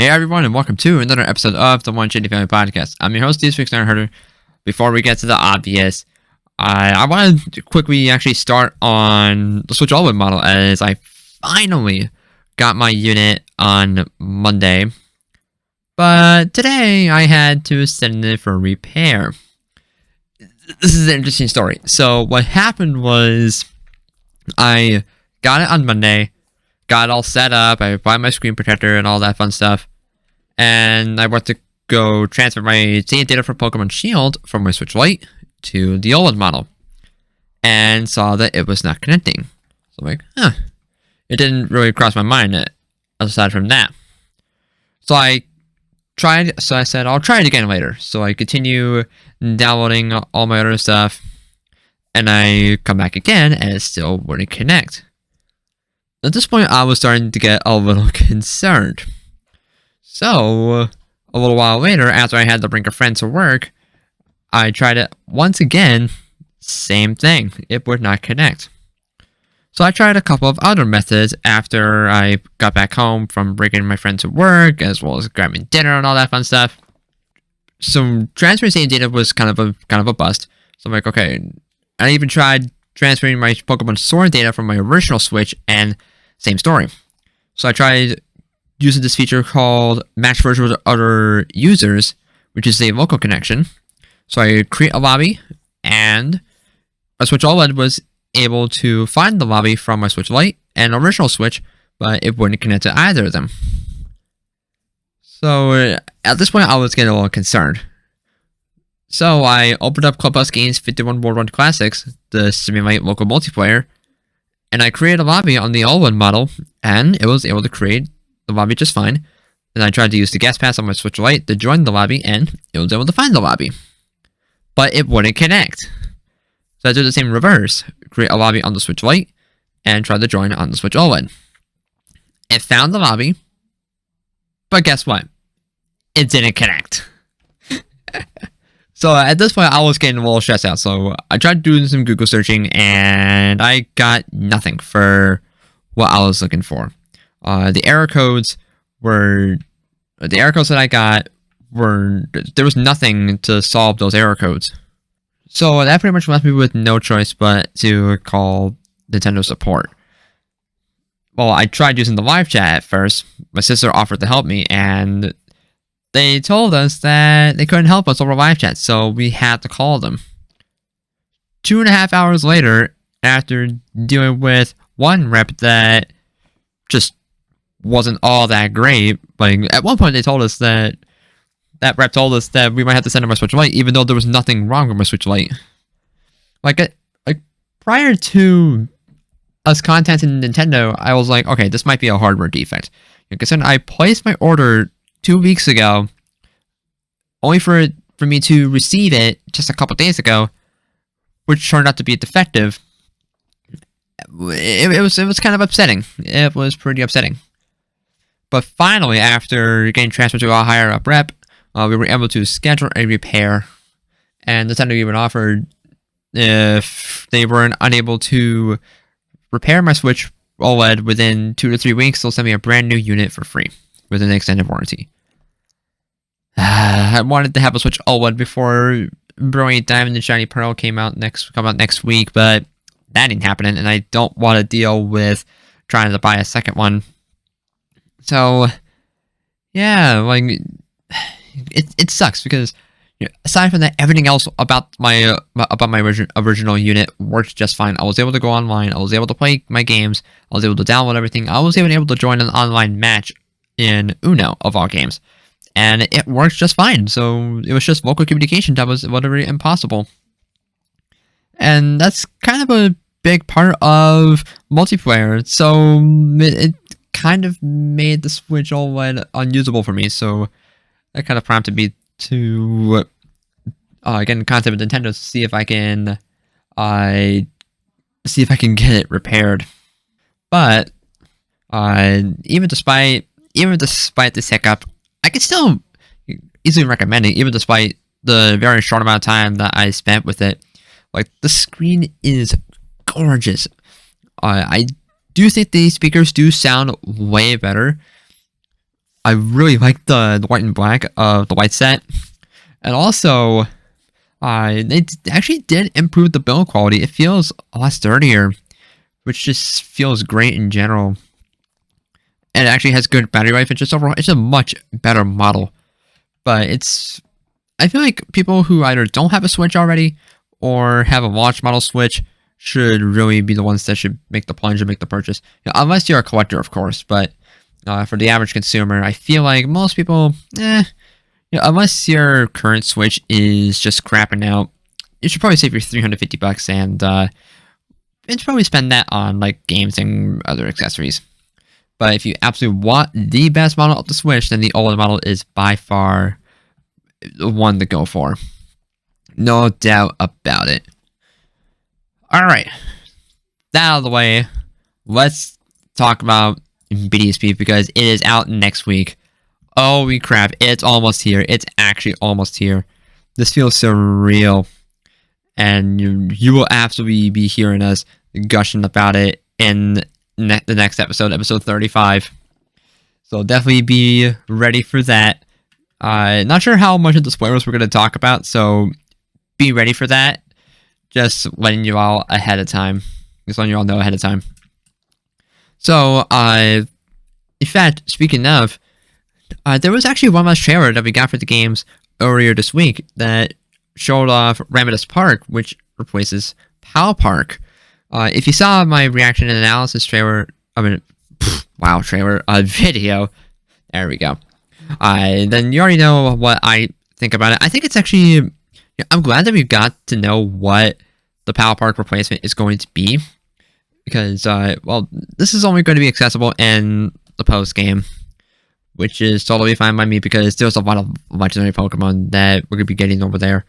Hey everyone, and welcome to another episode of the One Shady Family Podcast. I'm your host, this week's Nerd Herder. Before we get to the obvious, I want to quickly actually start on the Switch All-In model, as I finally got my unit on Monday. But today, I had to send it for repair. This is an interesting story. So, what happened was, I got it on Monday, got it all set up, I bought my screen protector and all that fun stuff, and I went to go transfer my save data from Pokemon Shield from my Switch Lite to the OLED model, and saw that it was not connecting. So I'm like, it didn't really cross my mind aside from that. So I said, I'll try it again later. So I continue downloading all my other stuff, and I come back again, and it still wouldn't connect. At this point, I was starting to get a little concerned. So, a little while later, after I had to bring a friend to work, I tried it once again. Same thing. It would not connect. So I tried a couple of other methods after I got back home from bringing my friend to work, as well as grabbing dinner and all that fun stuff. So transferring save data was kind of a bust. So I'm like, okay. I even tried transferring my Pokemon Sword data from my original Switch, and same story. So I tried using this feature called Match Version with Other Users, which is a local connection. So I create a lobby, and my Switch OLED was able to find the lobby from my Switch Lite and original Switch, but it wouldn't connect to either of them. So at this point, I was getting a little concerned. So I opened up Clubhouse Games 51 World Run Classics, the simulate local multiplayer, and I created a lobby on the OLED model, and it was able to create the lobby just fine. And I tried to use the guest pass on my Switch Lite to join the lobby, and it was able to find the lobby. But it wouldn't connect. So I did the same reverse, create a lobby on the Switch Lite, and try to join on the Switch OLED. It found the lobby, but guess what? It didn't connect. So at this point, I was getting a little stressed out. So I tried doing some Google searching, and I got nothing for what I was looking for. The error codes that I got there was nothing to solve those error codes. So that pretty much left me with no choice but to call Nintendo support. Well, I tried using the live chat at first. My sister offered to help me, and they told us that they couldn't help us over live chat, so we had to call them. 2.5 hours later, after dealing with one rep that just wasn't all that great, like at one point they told us that rep told us that we might have to send them my Switch Lite, even though there was nothing wrong with my Switch Lite. Like prior to us contacting Nintendo, I was like, okay, this might be a hardware defect. Because then I placed my order 2 weeks ago, only for me to receive it just a couple days ago, which turned out to be defective. It was kind of upsetting. It was pretty upsetting. But finally, after getting transferred to a higher up rep, we were able to schedule a repair, and Nintendo even offered, if they weren't unable to repair my Switch OLED within 2 to 3 weeks, they'll send me a brand new unit for free with an extended warranty. I wanted to have a Switch OLED before Brilliant Diamond and Shiny Pearl come out next week, but that ain't happening, and I don't want to deal with trying to buy a second one. So, yeah, like it sucks because aside from that, everything else about my original unit worked just fine. I was able to go online. I was able to play my games. I was able to download everything. I was even able to join an online match in Uno, of all games, and it worked just fine. So it was just local communication that was literally impossible, and that's kind of a big part of multiplayer. So it kind of made the Switch OLED unusable for me. So that kind of prompted me to get in contact with Nintendo to see if I can get it repaired. But even despite this hiccup, I can still easily recommend it, even despite the very short amount of time that I spent with it. Like, the screen is gorgeous. I do think the speakers do sound way better. I really like the white and black of the white set. And also, they actually did improve the build quality. It feels a lot sturdier, which just feels great in general. And it actually has good battery life. It's just overall, it's a much better model. But I feel like people who either don't have a Switch already or have a launch model Switch should really be the ones that should make the plunge and make the purchase. Unless you're a collector, of course. But for the average consumer, I feel like most people, unless your current Switch is just crapping out, you should probably save your $350 and probably spend that on like games and other accessories. But if you absolutely want the best model of the Switch, then the OLED model is by far the one to go for. No doubt about it. Alright. That out of the way, let's talk about BDSP because it is out next week. Holy crap, it's almost here. It's actually almost here. This feels surreal. And you will absolutely be hearing us gushing about it in the next episode, episode 35. So definitely be ready for that. Not sure how much of the spoilers we're going to talk about, so be ready for that. Just letting you all ahead of time. Just letting you all know ahead of time. So, in fact, speaking of, there was actually one last trailer that we got for the games earlier this week that showed off Ramadas Park, which replaces Pal Park. If you saw my reaction and analysis trailer, video, there we go. Then you already know what I think about it. I think it's actually, I'm glad that we got to know what the Pal Park replacement is going to be. Because, well, this is only going to be accessible in the post game. Which is totally fine by me because there's a lot of legendary Pokemon that we're going to be getting over there.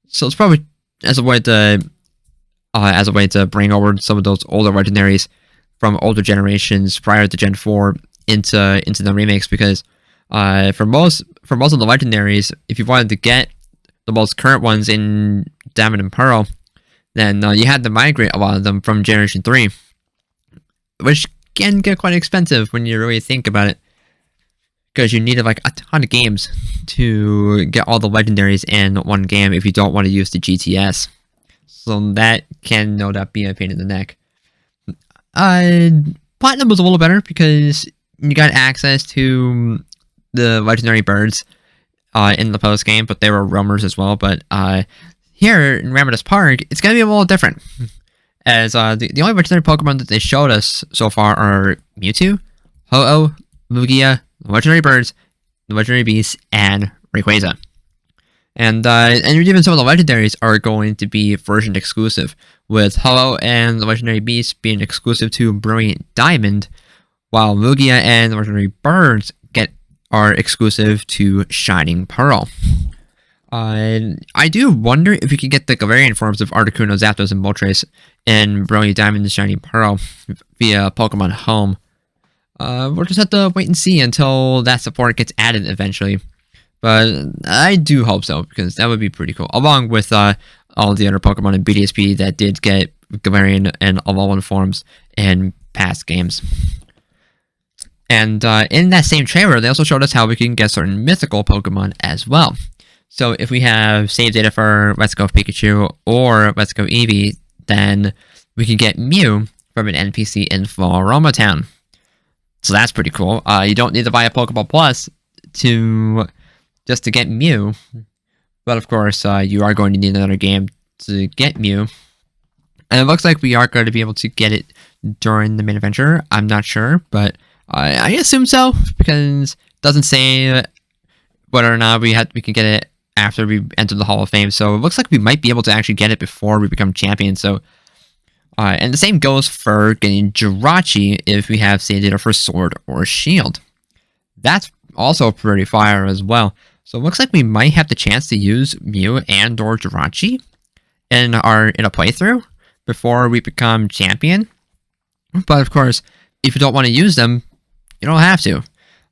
So it's probably as a way to bring over some of those older legendaries from older generations prior to Gen 4 into the remakes because for most of the legendaries, if you wanted to get the most current ones in Diamond and Pearl, then you had to migrate a lot of them from Generation 3, which can get quite expensive when you really think about it. Because you needed like a ton of games to get all the legendaries in one game if you don't want to use the GTS. So that can no doubt be a pain in the neck. Platinum was a little better because you got access to the legendary birds in the post game, but they were roamers as well. But here in Ramadas Park, it's going to be a little different. As the only legendary Pokemon that they showed us so far are Mewtwo, Ho-Oh, Lugia, the legendary birds, the legendary beasts, and Rayquaza. And even some of the legendaries are going to be version exclusive, with Ho-Oh and the legendary beasts being exclusive to Brilliant Diamond, while Lugia and the legendary birds are exclusive to Shining Pearl. I do wonder if you can get the Galarian forms of Articuno, Zapdos, and Moltres in Brilliant Diamond and Shining Pearl via Pokemon Home. We'll just have to wait and see until that support gets added eventually. But I do hope so, because that would be pretty cool. Along with all the other Pokemon in BDSP that did get Galarian and Alolan forms in past games. And in that same trailer, they also showed us how we can get certain mythical Pokemon as well. So if we have save data for Let's Go Pikachu or Let's Go Eevee, then we can get Mew from an NPC in Floroma Town. So that's pretty cool. You don't need to buy a Pokeball Plus just to get Mew. But of course, you are going to need another game to get Mew. And it looks like we are going to be able to get it during the main adventure. I'm not sure, but I assume so, because it doesn't say whether or not we can get it after we enter the Hall of Fame. So it looks like we might be able to actually get it before we become champion. So and the same goes for getting Jirachi if we have save data for Sword or Shield. That's also pretty fire as well. So it looks like we might have the chance to use Mew and or Jirachi in a playthrough before we become champion. But of course, if you don't want to use them, you don't have to.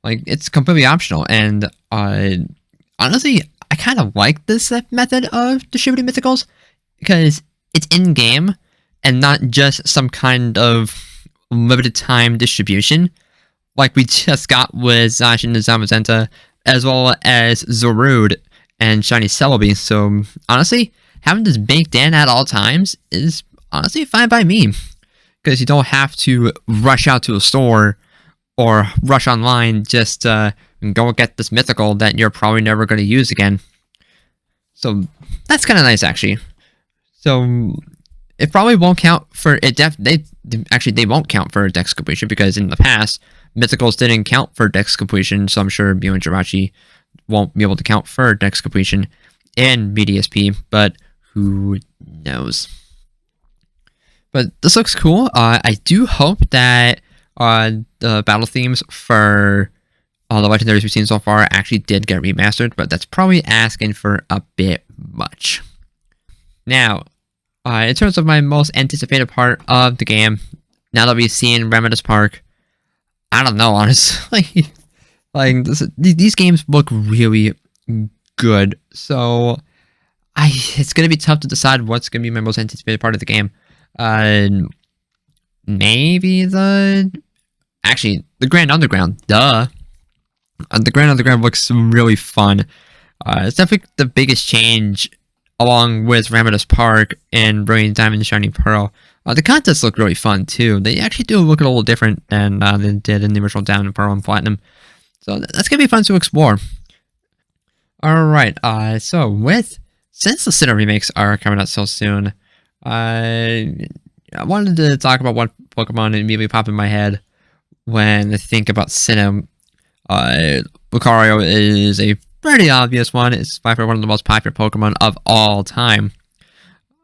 Like, it's completely optional. And honestly, I kind of like this method of distributing mythicals because it's in-game and not just some kind of limited time distribution like we just got with Zacian and Zamazenta, as well as Zorud and Shiny Celebi. So honestly, having this baked in at all times is honestly fine by me, because you don't have to rush out to a store or rush online just to go get this mythical that you're probably never going to use again. So that's kind of nice, actually. So it probably won't count for it. They won't count for dex completion, because in the past mythicals didn't count for dex completion. So I'm sure Mew and Jirachi won't be able to count for dex completion in BDSP, but who knows? But this looks cool. I do hope that the battle themes for all the legendaries we've seen so far actually did get remastered, but that's probably asking for a bit much. Now, in terms of my most anticipated part of the game, now that we've seen Remedies Park, I don't know, honestly. These games look really good, so it's going to be tough to decide what's going to be my most anticipated part of the game. Maybe the Grand Underground, duh. The Grand Underground looks really fun. It's definitely the biggest change, along with Remedies Park and Brilliant Diamond and Shiny Pearl. The contests look really fun too. They actually do look a little different than they did in the original Diamond, Pearl, and Platinum. So that's gonna be fun to explore. Alright, since the Sinnoh remakes are coming out so soon, I wanted to talk about one Pokemon that immediately popped in my head when I think about Sinnoh. Lucario is a pretty obvious one. It's by far one of the most popular Pokemon of all time.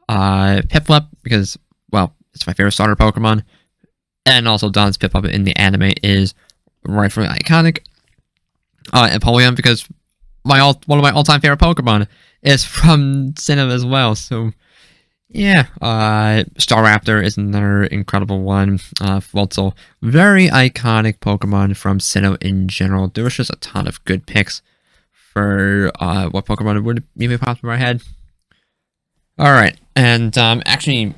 Piplup, because, well, it's my favorite starter Pokemon. And also Don's Piplup in the anime is rightfully iconic. And Polion, because one of my all-time favorite Pokemon is from Sinnoh as well. So, yeah, Staraptor is another incredible one. Also, very iconic Pokemon from Sinnoh in general. There was just a ton of good picks for what Pokemon would maybe pop in my head. Alright, and actually,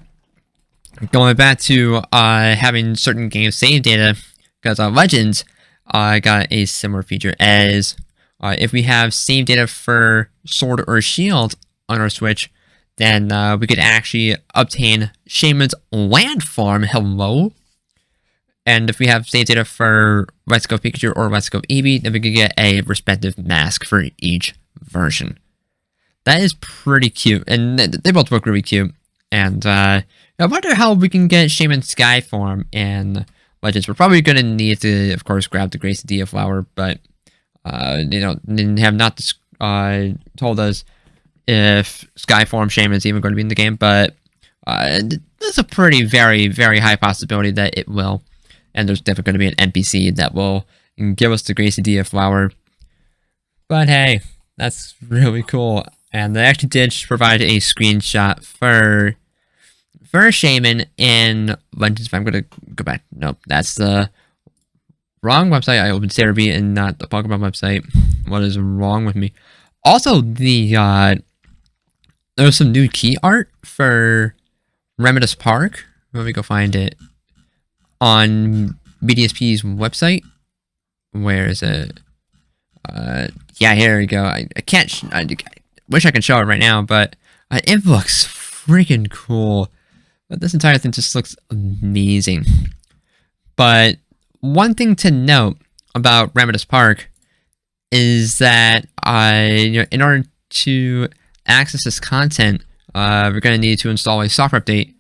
going back to having certain game save data, because Legends got a similar feature as if we have save data for Sword or Shield on our Switch, then we could actually obtain Shaman's Land Farm. Hello. And if we have save data for Let's Go Pikachu or Let's Go Eevee, then we could get a respective mask for each version. That is pretty cute, and they both look really cute. And I wonder how we can get Shaman Sky Form in Legends. We're probably going to need to, of course, grab the Gracidea flower, but they have not told us if Skyform Shaman is even going to be in the game, but there's a pretty, very, very high possibility that it will. And there's definitely going to be an NPC that will give us the Gracidea flower. But hey, that's really cool. And they actually did provide a screenshot for Shaman in Legends. If I'm going to go back, nope, that's the wrong website. I opened Cerebi and not the Pokemon website. What is wrong with me? Also, there's some new key art for Remedies Park. Let me go find it on BDSP's website. Where is it? Yeah, here we go. I can't. I wish I could show it right now, but it looks freaking cool. But this entire thing just looks amazing. But one thing to note about Remedies Park is that in order to access this content, we're going to need to install a software update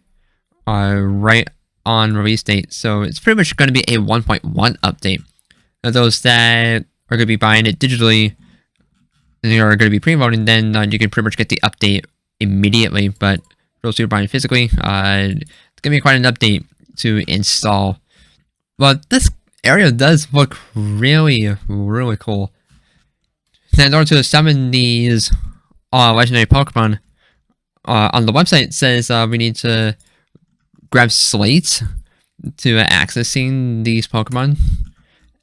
right on release date. So it's pretty much going to be a 1.1 update. Now, those that are going to be buying it digitally and are going to be pre-voting, then you can pretty much get the update immediately. But for those who are buying physically, it's going to be quite an update to install. But this area does look really, really cool. Now, in order to summon these legendary Pokemon, on the website it says we need to grab slates to accessing these Pokemon.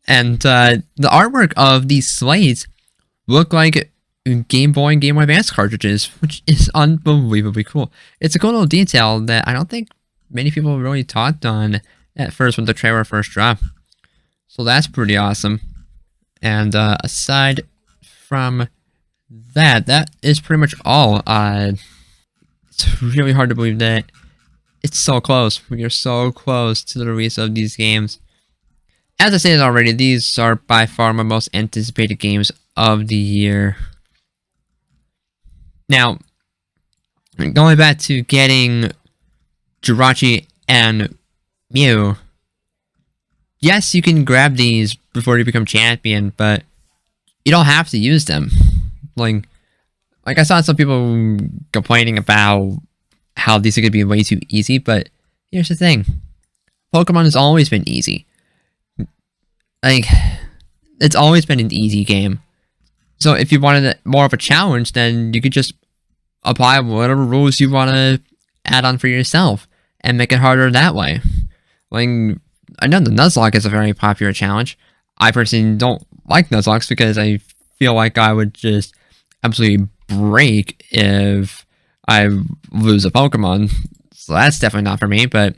And the artwork of these slates look like Game Boy and Game Boy Advance cartridges, which is unbelievably cool. It's a cool little detail that I don't think many people really talked on at first when the trailer first dropped. So that's pretty awesome. And aside from that, that is pretty much all. It's really hard to believe that it's so close. We are so close to the release of these games. As I said already, these are by far my most anticipated games of the year. Now, going back to getting Jirachi and Mew, yes, you can grab these before you become champion, but you don't have to use them. Like I saw some people complaining about how these are going to be way too easy, but here's the thing. Pokemon has always been easy. Like, it's always been an easy game. So if you wanted more of a challenge, then you could just apply whatever rules you want to add on for yourself and make it harder that way. Like, I know the Nuzlocke is a very popular challenge. I personally don't like Nuzlocks because I feel like I would just absolutely break if I lose a Pokemon. So that's definitely not for me. But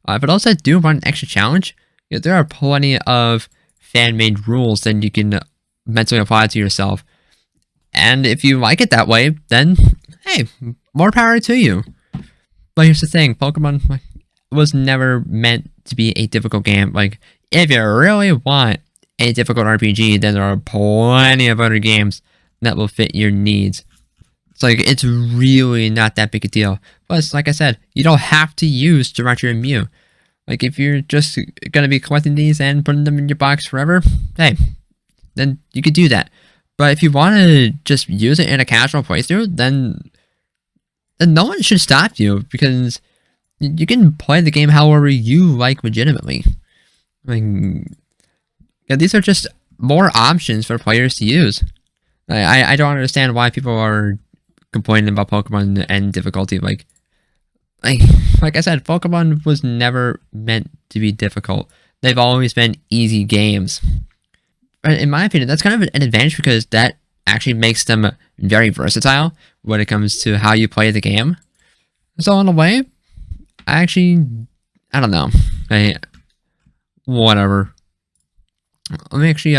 for those that do want an extra challenge, there are plenty of fan-made rules that you can mentally apply to yourself. And if you like it that way, then hey, more power to you. But here's the thing, Pokemon was never meant to be a difficult game. Like, if you really want a difficult RPG, then there are plenty of other games that will fit your needs. It's like, it's really not that big a deal. Plus, like I said, you don't have to use Jirachi and Mew. Like, if you're just gonna be collecting these and putting them in your box forever, hey, then you could do that. But if you want to just use it in a casual playthrough, then no one should stop you, because you can play the game however you like legitimately. I mean, yeah, these are just more options for players to use. I don't understand why people are complaining about Pokemon and difficulty. Like I said, Pokemon was never meant to be difficult. They've always been easy games. In my opinion, that's kind of an advantage, because that actually makes them very versatile when it comes to how you play the game. So in a way, I don't know. Whatever. Let me actually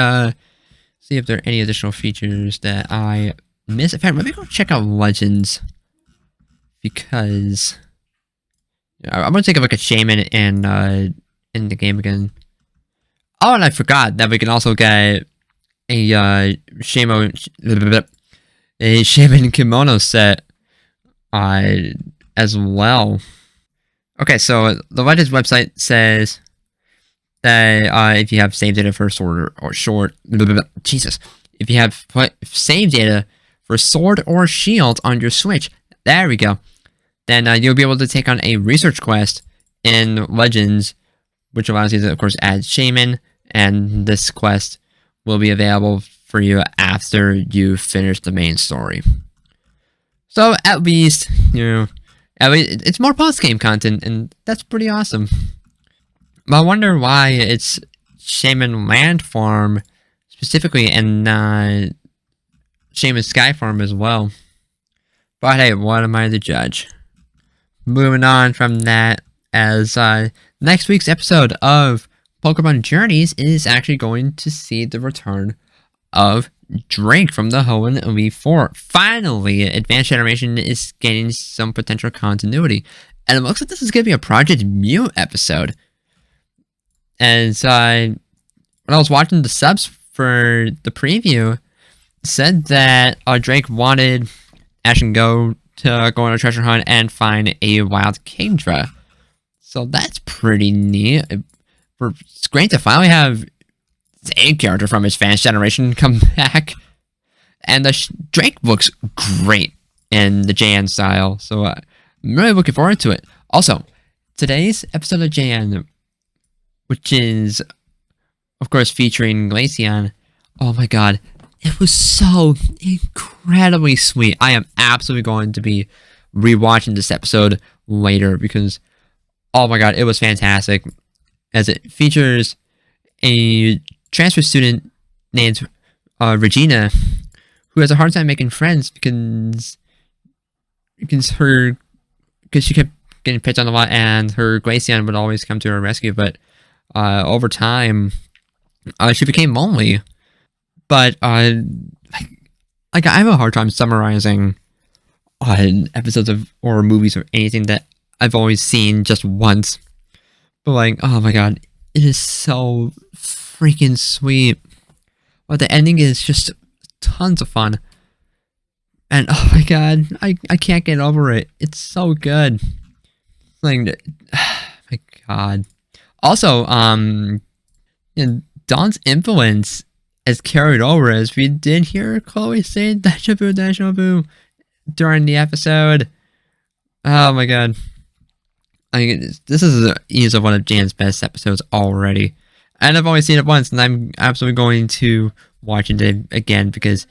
see if there are any additional features that I missed. In fact, let me go check out Legends, because I'm gonna take a look at Shaman in the game again. Oh, and I forgot that we can also get a Shaman kimono set as well. Okay, so the Legends website says that if you have save data for sword or short, Jesus, if you have save data for sword or shield on your Switch, there we go, then you'll be able to take on a research quest in Legends, which allows you to, of course, add Shaman, and this quest will be available for you after you finish the main story. So at least, it's more post-game content, and that's pretty awesome. But I wonder why it's Shaman Land Farm specifically, and Shaman Sky Farm as well. But hey, what am I to judge? Moving on from that, as next week's episode of Pokemon Journeys is actually going to see the return of Drake from the Hoenn Elite Four. Finally, Advanced Generation is getting some potential continuity, and it looks like this is going to be a Project Mew episode. As when I was watching the subs for the preview, said that Drake wanted Ash and Go to go on a treasure hunt and find a wild Kingdra. So that's pretty neat. It's great to finally have a character from Advanced Generation come back. And Drake looks great in the JN style, so I'm really looking forward to it. Also, today's episode of JN, which is, of course, featuring Glaceon, oh my god, it was so incredibly sweet. I am absolutely going to be rewatching this episode later, because, oh my god, it was fantastic, as it features a transfer student named Regina, who has a hard time making friends because she kept getting picked on a lot, and her Glaceon would always come to her rescue. But over time, she became lonely. But like I have a hard time summarizing episodes of or movies or anything that I've always seen just once. But like, oh my god, it is so freaking sweet. But the ending is just tons of fun. And oh my god, I can't get over it. It's so good. Like, my god. Also, Dawn's influence has carried over as we did hear Chloe say deja vu during the episode. Oh my god. This is easily one of Jan's best episodes already. And I've only seen it once, and I'm absolutely going to watch it again because,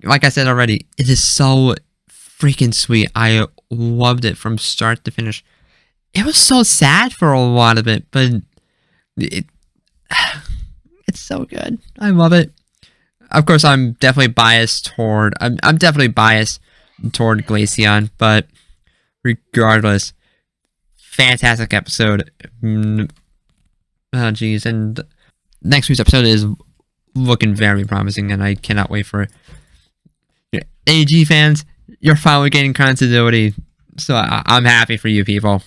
like I said already, it is so freaking sweet. I loved it from start to finish. It was so sad for a lot of it, but it's so good. I love it. Of course, I'm definitely biased toward Glaceon, but regardless, fantastic episode. Oh geez, and next week's episode is looking very promising, and I cannot wait for it. AG fans, you're finally getting continuity, so I'm happy for you people.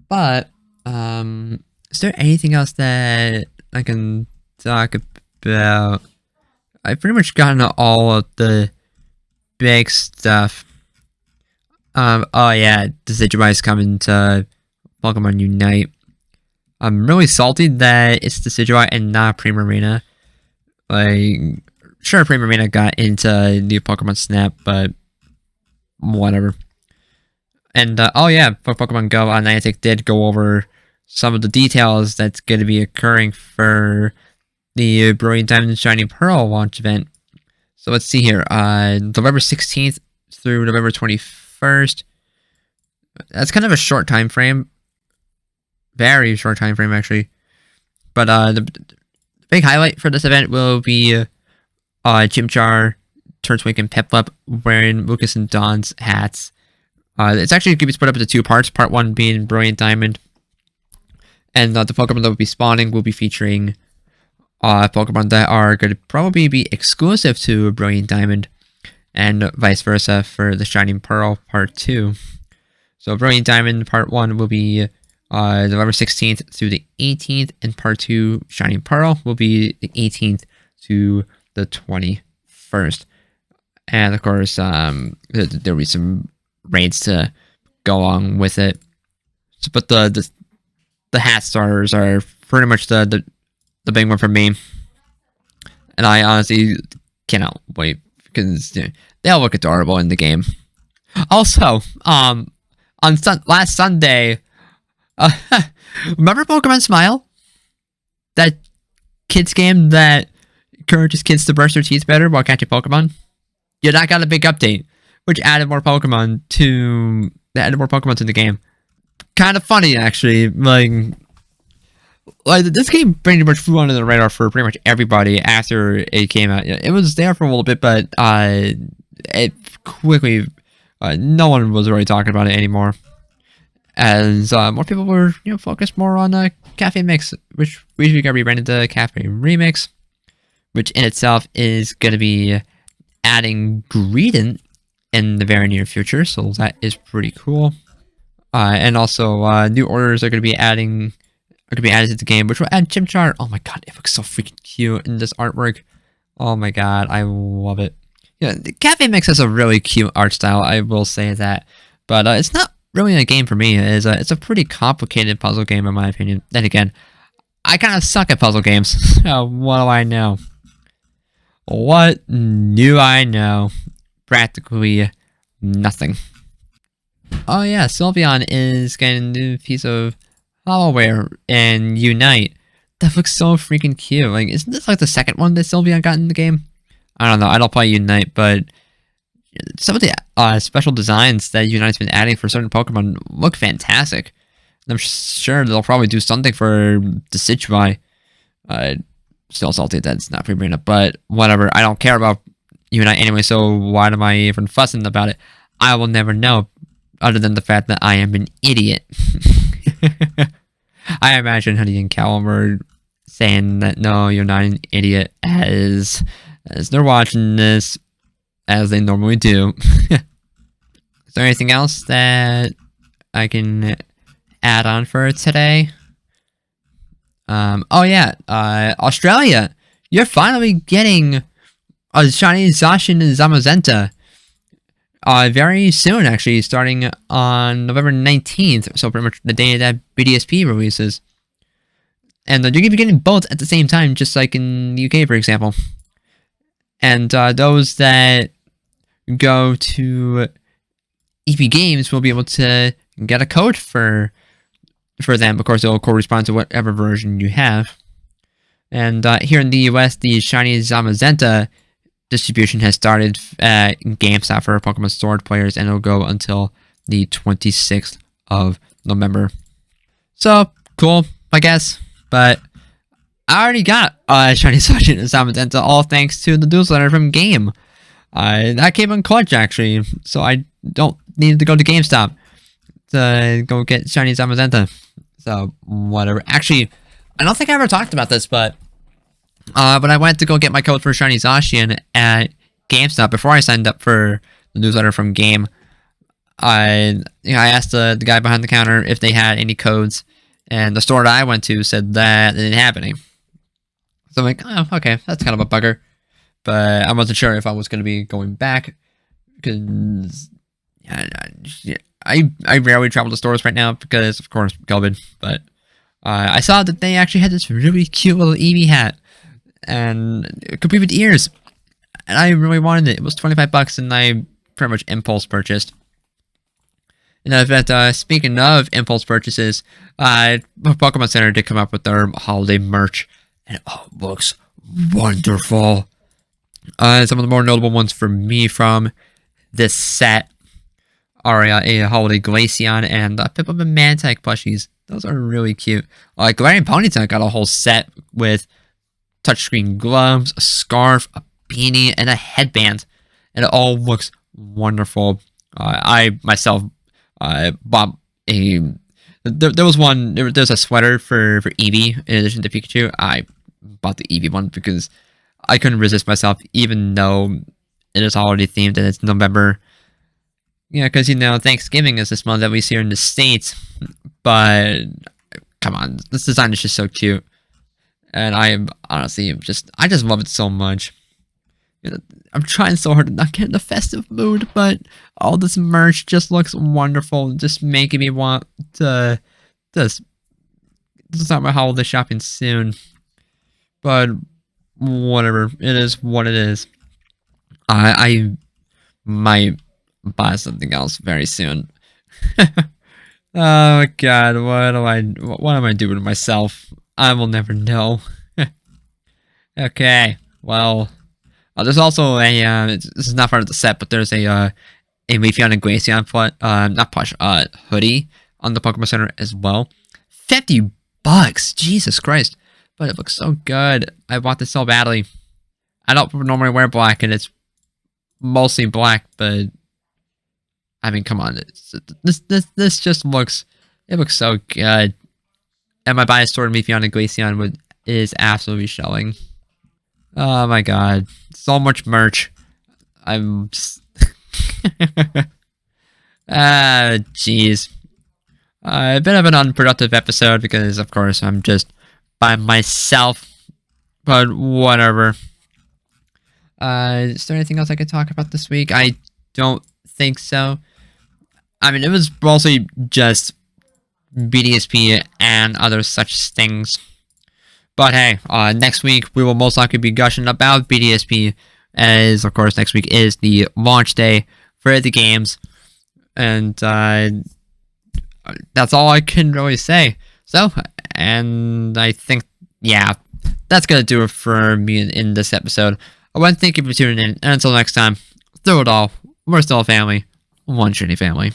But is there anything else that I can talk about? I've pretty much gotten all of the big stuff. Oh yeah, the Decidueye coming to Pokemon Unite. I'm really salty that it's the Decidueye and not Primarina. Like, sure, Primarina got into new Pokemon Snap, but whatever. And oh yeah, for Pokemon Go, Niantic did go over some of the details that's going to be occurring for the Brilliant Diamond and Shining Pearl launch event. So let's see here. November 16th through November 21st. That's kind of a short time frame. Very short time frame, actually. But the big highlight for this event will be Chimchar, Turtwig, and Piplup wearing Lucas and Dawn's hats. It's actually going to be split up into two parts. Part 1 being Brilliant Diamond. And the Pokemon that will be spawning will be featuring Pokemon that are going to probably be exclusive to Brilliant Diamond. And vice versa for the Shining Pearl Part 2. So Brilliant Diamond Part 1 will be November 16th through the 18th. And Part 2, Shining Pearl, will be the 18th to the 21st. And of course, there'll be some raids to go along with it. So, but the hat starters are pretty much the big one for me. And I honestly cannot wait because they all look adorable in the game. Also, on last Sunday, remember Pokemon Smile? That kids game that encourages kids to brush their teeth better while catching Pokemon? Yeah, that got a big update, which added more Pokemon to the game. Kind of funny, actually. Like this game pretty much flew under the radar for pretty much everybody after it came out. It was there for a little bit, but it quickly, no one was really talking about it anymore, as more people were focused more on Cafe Mix, which we got rebranded to Cafe Remix, which in itself is going to be adding Greedent in the very near future, so that is pretty cool. And also new orders are going to be added to the game, which will add Chimchar. Oh my god, it looks so freaking cute in this artwork. Oh my god, I love it. Yeah, the Cafe Mix has a really cute art style, I will say that, but it's not really a game for me. It's a pretty complicated puzzle game in my opinion. Then again, I kind of suck at puzzle games. What do I know? What do I know? Practically nothing. Oh yeah, Sylveon is getting a new piece of Hollowware in Unite. That looks so freaking cute. Like, isn't this like the second one that Sylveon got in the game? I don't know. I don't play Unite, but some of the special designs that Unite's been adding for certain Pokemon look fantastic. I'm sure they'll probably do something for the Decidueye. Still salty that it's not pre-branded, but whatever. I don't care about Unite anyway, so why am I even fussing about it? I will never know, other than the fact that I am an idiot. I imagine Honey and Callum are saying that no, you're not an idiot, as they're watching this, as they normally do. Is there anything else that I can add on for today? Oh yeah, Australia, you're finally getting a shiny Zacian Zamazenta. Very soon, actually, starting on November 19th, so pretty much the day that BDSP releases. And you're going to be getting both at the same time, just like in the UK, for example. And those that go to EP Games will be able to get a code for them. Of course, it'll correspond to whatever version you have. And here in the US, the shiny Zamazenta distribution has started at GameStop for Pokemon Sword players, and it'll go until the 26th of November. So, cool, I guess. But I already got shiny Zacian Zamazenta, all thanks to the newsletter from Game. That came in clutch, actually, so I don't need to go to GameStop to go get shiny Zamazenta. So, whatever. Actually, I don't think I ever talked about this, but when I went to go get my code for shiny Zacian at GameStop, before I signed up for the newsletter from Game, I asked the guy behind the counter if they had any codes, and the store that I went to said that they didn't have any. So I'm like, oh, okay, that's kind of a bugger. But I wasn't sure if I was going to be going back, because I rarely travel to stores right now because, of course, COVID. But I saw that they actually had this really cute little Eevee hat, and complete with ears, and I really wanted it. It was $25, and I pretty much impulse purchased. And in fact, speaking of impulse purchases, Pokemon Center did come up with their holiday merch, and it looks wonderful. Some of the more notable ones for me from this set are a holiday Glaceon and Piplup and Mantike plushies. Those are really cute. Galarian Ponyta got a whole set with touchscreen gloves, a scarf, a beanie, and a headband, and it all looks wonderful. I myself bought a. There was one. There's a sweater for Eevee in addition to Pikachu. I bought the Eevee one because I couldn't resist myself, even though it is holiday themed and it's November. Yeah, because Thanksgiving is this month, at least here in the States. But come on, this design is just so cute. And I am honestly I just love it so much. I'm trying so hard to not get in the festive mood, but all this merch just looks wonderful, just making me want to start my holiday shopping soon. But whatever, it is what it is. I might buy something else very soon. Oh God, what am I doing to myself? I will never know. Okay, well, there's also a, this is not part of the set, but there's a Leafeon and Glaceon hoodie on the Pokemon Center as well. $50, Jesus Christ. But it looks so good. I want this so badly. I don't normally wear black, and it's mostly black, but I mean, come on. This just looks, it looks so good. And my bias toward Leafeon and Glaceon is absolutely showing. Oh my God. So much merch. I'm just... jeez. A bit of an unproductive episode because, of course, I'm just by myself. But whatever. Is there anything else I could talk about this week? I don't think so. I mean, it was mostly just BDSP and other such things. But hey, next week we will most likely be gushing about BDSP, as of course next week is the launch day for the games, and that's all I can really say. So, and I think, yeah, that's gonna do it for me in this episode. I want to thank you for tuning in, and until next time, through it all, we're still a family, one shitty family.